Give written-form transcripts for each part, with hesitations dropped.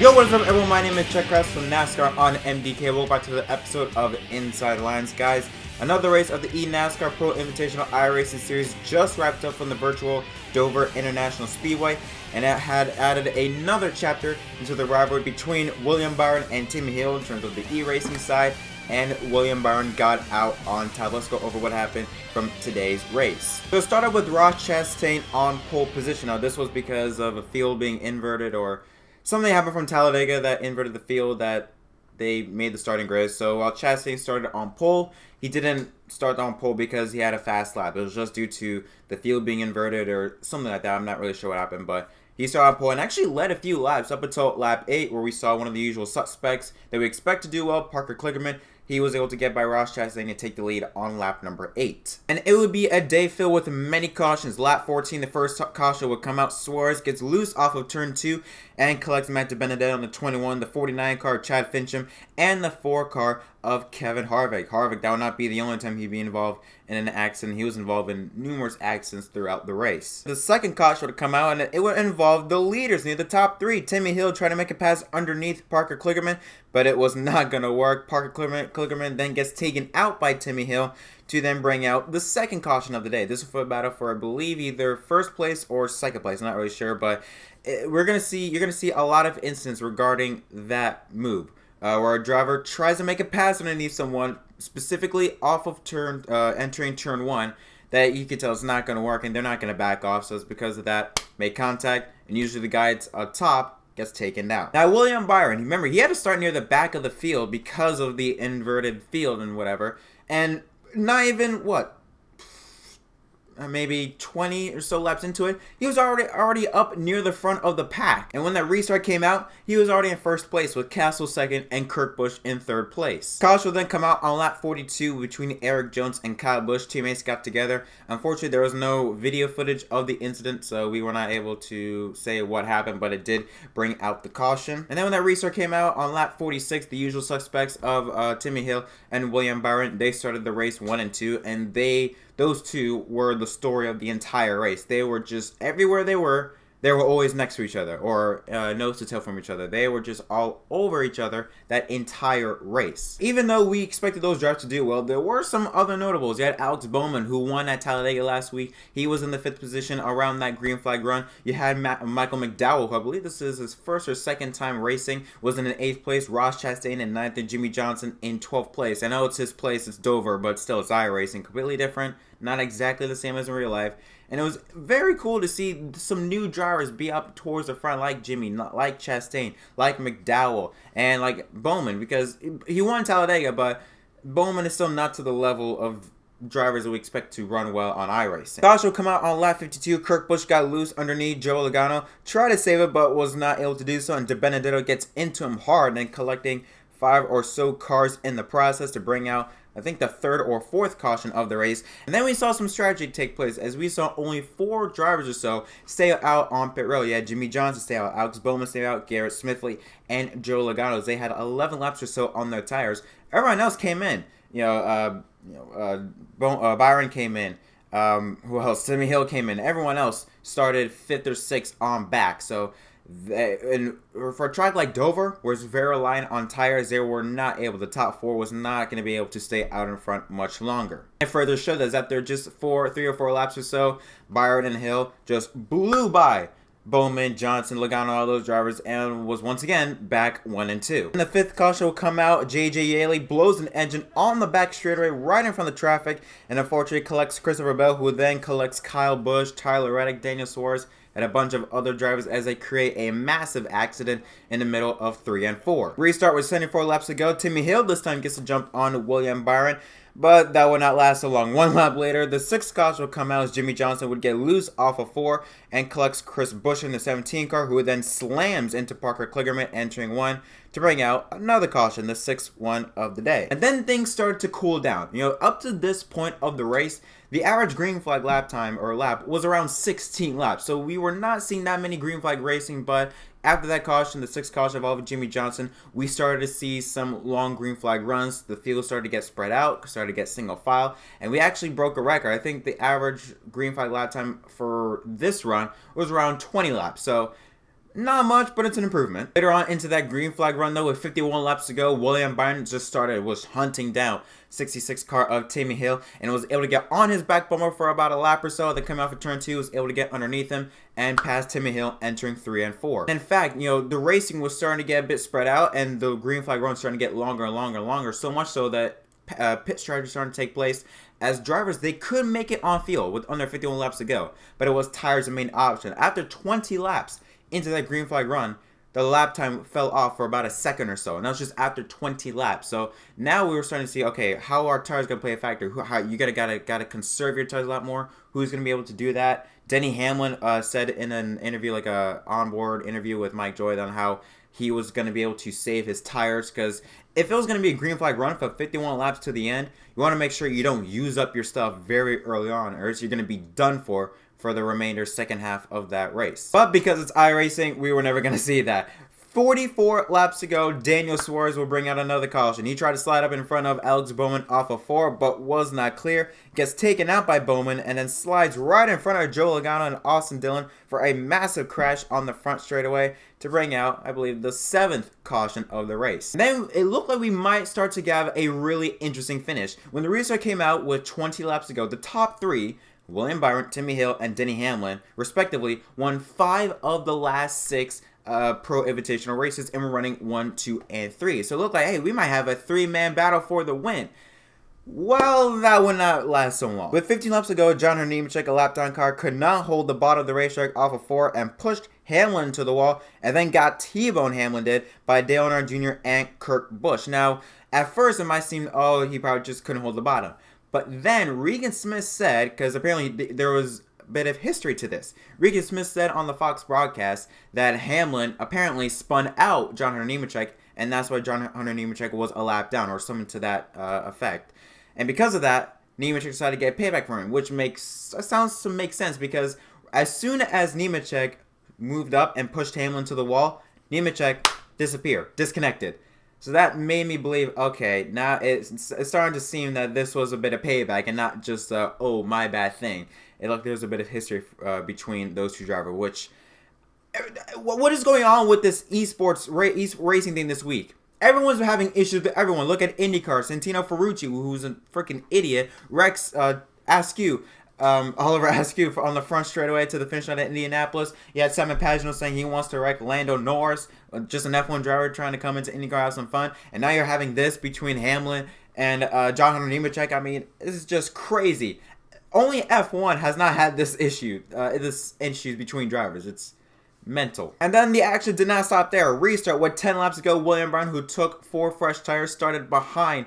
Yo, what is up everyone, my name is Nemechek from NASCAR on MDK. Welcome back to the episode of Inside Lines, guys. Another race of the eNASCAR Pro Invitational iRacing Series just wrapped up from the virtual Dover International Speedway, and it had added another chapter into the rivalry between Byron and Timmy Hill in terms of the eRacing side, and Byron got out on top. Let's go over what happened from today's race. So it started with 𝘼𝙗𝙙𝙬 on pole position. Now this was because of a field being inverted, or something happened from Talladega that inverted the field that they made the starting grid. So while Chastain started on pole, he didn't start on pole because he had a fast lap. It was just due to the field being inverted or something like that. I'm not really sure what happened, but he started on pole and actually led a few laps up until lap 8, where we saw one of the usual suspects that we expect to do well, Parker Kligerman. He was able to get by 𝘼𝙗𝙙𝙬 to take the lead on lap number 8. And it would be a day filled with many cautions. Lap 14, the first caution would come out. Suarez gets loose off of turn 2 and collects Matt DiBenedetto on the 21, the 49 car of Chad Fincham, and the 4 car of Kevin Harvick. That would not be the only time he'd be involved in an accident. He was involved in numerous accidents throughout the race. The second caution would come out, and it would involve the leaders near the top 3. Timmy Hill tried to make a pass underneath Parker Kligerman, but it was not going to work. Parker Kligerman then gets taken out by Timmy Hill to then bring out the second caution of the day. This is for a battle for, I believe, either first place or second place. I'm not really sure, but you're gonna see a lot of incidents regarding that move, where a driver tries to make a pass underneath someone, specifically off of entering turn 1, that you can tell it's not going to work, and they're not going to back off. So it's because of that, make contact, and usually the guy up top gets taken down. Now Byron, remember, he had to start near the back of the field because of the inverted field and whatever, and not even maybe 20 or so laps into it, he was already up near the front of the pack. And when that restart came out, he was already in first place with Castle second and Kurt Busch in third place. Caution will then come out on lap 42 between Erik Jones and Kyle Busch. Teammates got together. Unfortunately, there was no video footage of the incident, so we were not able to say what happened, but it did bring out the caution. And then when that restart came out on lap 46, the usual suspects of Timmy Hill and Byron, they started the race 1 and 2, and those two were the story of the entire race. They were just, everywhere they were always next to each other, or nose to tail from each other. They were just all over each other that entire race. Even though we expected those drivers to do well, there were some other notables. You had Alex Bowman, who won at Talladega last week. He was in the 5th position around that green flag run. You had Michael McDowell, who I believe this is his first or second time racing, was in 8th place. 𝘼𝙗𝙙𝙬 in 9th, and Jimmie Johnson in 12th place. I know it's his place, it's Dover, but still it's iRacing. Completely different, not exactly the same as in real life. And it was very cool to see some new drivers be up towards the front, like Jimmy, like Chastain, like McDowell, and like Bowman, because he won Talladega, but Bowman is still not to the level of drivers that we expect to run well on iRacing. Caution will come out on lap 52. Kurt Busch got loose underneath Joey Logano, tried to save it, but was not able to do so, and DiBenedetto gets into him hard, and collecting 5 or so cars in the process to bring out, I think, the 3rd or 4th caution of the race. And then we saw some strategy take place, as we saw only 4 drivers or so stay out on pit road. You had Jimmie Johnson stay out, Alex Bowman stay out, Garrett Smithley, and Joe Logano. They had 11 laps or so on their tires. Everyone else came in. Byron came in. Who else? Timmy Hill came in. Everyone else started 5th or 6th on back. So and for a track like Dover, where it's very reliant on tires, they were not able, the top 4 was not going to be able to stay out in front much longer. And further showed us that they're just 3 or 4 laps or so, Byron and Hill just blew by Bowman, Johnson, Logano, all those drivers, and was once again back 1 and 2. And the 5th caution will come out. J.J. Yeley blows an engine on the back straightaway right in front of the traffic, and unfortunately collects Christopher Bell, who then collects Kyle Busch, Tyler Reddick, Daniel Suarez, and a bunch of other drivers as they create a massive accident in the middle of 3 and 4. Restart with 74 laps to go. Timmy Hill this time gets to jump on Byron, but that would not last so long. 1 lap later, the 6th caution would come out as Jimmie Johnson would get loose off of 4 and collects Chris Busch in the 17 car, who then slams into Parker Kligerman entering 1 to bring out another caution, the 6th one of the day. And then things started to cool down. Up to this point of the race, the average green flag lap was around 16 laps. So we were not seeing that many green flag racing, but after that caution, the 6th caution involving Jimmie Johnson, we started to see some long green flag runs. The field started to get spread out, started to get single file, and we actually broke a record. I think the average green flag lap time for this run was around 20 laps. So Not much, but it's an improvement. Later on into that green flag run though, with 51 laps to go, Byron was hunting down 66 car of Timmy Hill and was able to get on his back bumper for about a lap or so. Then coming off of turn 2, was able to get underneath him and pass Timmy Hill entering 3 and 4. In fact, the racing was starting to get a bit spread out and the green flag run was starting to get longer and longer and longer, so much so that pit strategy started to take place as drivers, they could make it on field with under 51 laps to go, but it was tires the main option. After 20 laps into that green flag run, the lap time fell off for about a second or so, and that was just after 20 laps. So now we were starting to see, okay, how are tires gonna play a factor? How you gotta conserve your tires a lot more. Who's gonna be able to do that? Denny Hamlin said in an interview, like a onboard interview with 𝘧𝘀𝙀, on how he was going to be able to save his tires, because if it was going to be a green flag run for 51 laps to the end, you want to make sure you don't use up your stuff very early on, or else you're going to be done for the remainder second half of that race. But because it's iRacing, we were never going to see that. 44 laps to go, Daniel Suarez will bring out another caution. He tried to slide up in front of Alex Bowman off of 4, but was not clear. Gets taken out by Bowman and then slides right in front of Joe Logano and Austin Dillon for a massive crash on the front straightaway to bring out, I believe, the 7th caution of the race. And then it looked like we might start to have a really interesting finish. When the restart came out with 20 laps to go, the top 3, Byron, Timmy Hill, and Denny Hamlin, respectively, won 5 of the last 6 Pro Invitational races and we're running 1, 2, and 3. So it looked like, hey, we might have a 3-man battle for the win. Well, that would not last so long. With 15 laps to go, 𝘲𝙗𝙗𝙙𝙬𝙁, a lap-down car, could not hold the bottom of the racetrack off of 4 and pushed Hamlin to the wall, and then got T-boned, Hamlin did, by Dale Earnhardt Jr. and Kurt Busch. Now, at first it might seem, oh, he probably just couldn't hold the bottom. But then Regan Smith said, because apparently there was bit of history to this. Regan Smith said on the Fox broadcast that Hamlin apparently spun out 𝘲𝙗𝙗𝙗𝙬𝙁, and that's why 𝘲𝙗𝙗𝙗𝙗𝙗𝙗 was a lap down, or something to that effect. And because of that, Nemechek decided to get payback for him, which sounds to make sense, because as soon as Nemechek moved up and pushed Hamlin to the wall, Nemechek disconnected. So that made me believe, okay, now it's starting to seem that this was a bit of payback and not just a, oh, my bad thing. It looked there's a bit of history between those two drivers, which, what is going on with this esports racing thing this week? Everyone's having issues with everyone. Look at IndyCar, Santino Ferrucci, who's a freaking idiot, wrecks Askew. Oliver Askew on the front straightaway to the finish line at Indianapolis. You had Simon Pagenaud saying he wants to wreck Lando Norris, just an F1 driver trying to come into IndyCar, have some fun. And now you're having this between Hamlin and 𝘲𝙗𝙗𝙗𝙗𝙗. I mean, this is just crazy. Only F1 has not had this issue, this issues between drivers. It's mental. And then the action did not stop there. Restart with 10 laps to go. Byron, who took 4 fresh tires, started behind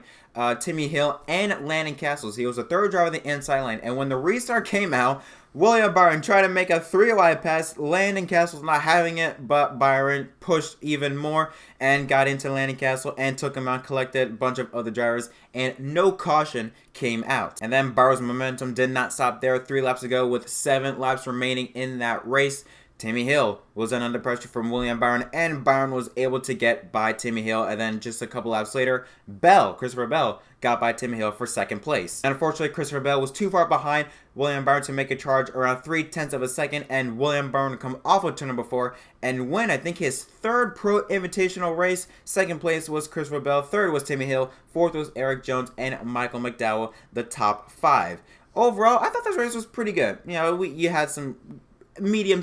Timmy Hill and Landon Castles. He was the 3rd driver in the inside lane. And when the restart came out, Byron tried to make a 3-wide pass. Landon Castles not having it, but Byron pushed even more and got into Landon Castle and took him out, collected a bunch of other drivers, and no caution came out. And then Byron's momentum did not stop there. 3 laps to go with 7 laps remaining in that race. Timmy Hill was then under pressure from Byron, and Byron was able to get by Timmy Hill, and then just a couple laps later, Christopher Bell, got by Timmy Hill for 2nd place. And unfortunately, Christopher Bell was too far behind Byron to make a charge around 0.3 of a second, and Byron would come off of turn number 4 and win, I think, his 3rd Pro Invitational race. 2nd place was Christopher Bell, 3rd was Timmy Hill, 4th was Erik Jones, and Michael McDowell, the top 5. Overall, I thought this race was pretty good. You had some medium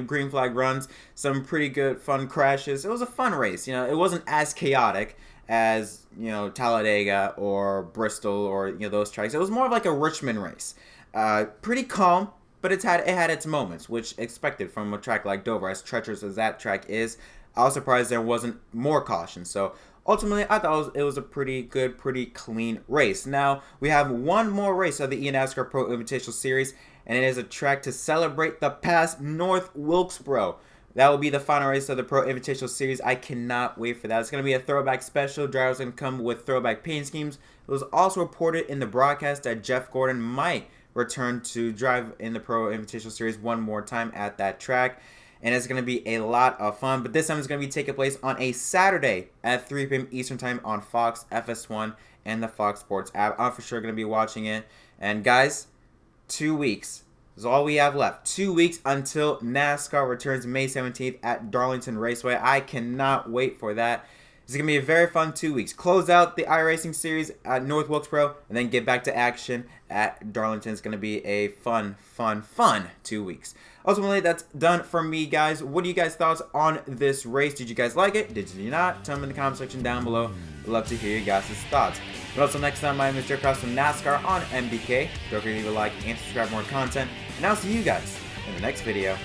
green flag runs, some pretty good fun crashes. It was a fun race. It wasn't as chaotic as Talladega or Bristol or those tracks. It was more of like a Richmond race. Pretty calm, but it had its moments, which expected from a track like Dover, as treacherous as that track is. I was surprised there wasn't more caution. So ultimately, I thought it was a pretty good, pretty clean race. Now, we have one more race of the eNASCAR Pro Invitational Series, and it is a track to celebrate the past, North Wilkesboro. That will be the final race of the Pro Invitational Series. I cannot wait for that. It's going to be a throwback special. Drivers going to come with throwback paint schemes. It was also reported in the broadcast that Jeff Gordon might return to drive in the Pro Invitational Series one more time at that track. And it's going to be a lot of fun. But this time it's going to be taking place on a Saturday at 3 p.m. Eastern Time on Fox, FS1, and the Fox Sports app. I'm for sure going to be watching it. And guys, 2 weeks is all we have left. 2 weeks until NASCAR returns May 17th at Darlington Raceway. I cannot wait for that. It's going to be a very fun 2 weeks. Close out the iRacing series at North Wilkesboro and then get back to action at Darlington. It's going to be a fun 2 weeks. Ultimately, that's done for me, guys. What are you guys' thoughts on this race? Did you guys like it? Did you not? Tell me in the comment section down below. I'd love to hear you guys' thoughts. But until next time, my name is 𝘖𝙗𝙗 from NASCAR on MDK. Don't forget to leave a like and subscribe for more content. And I'll see you guys in the next video.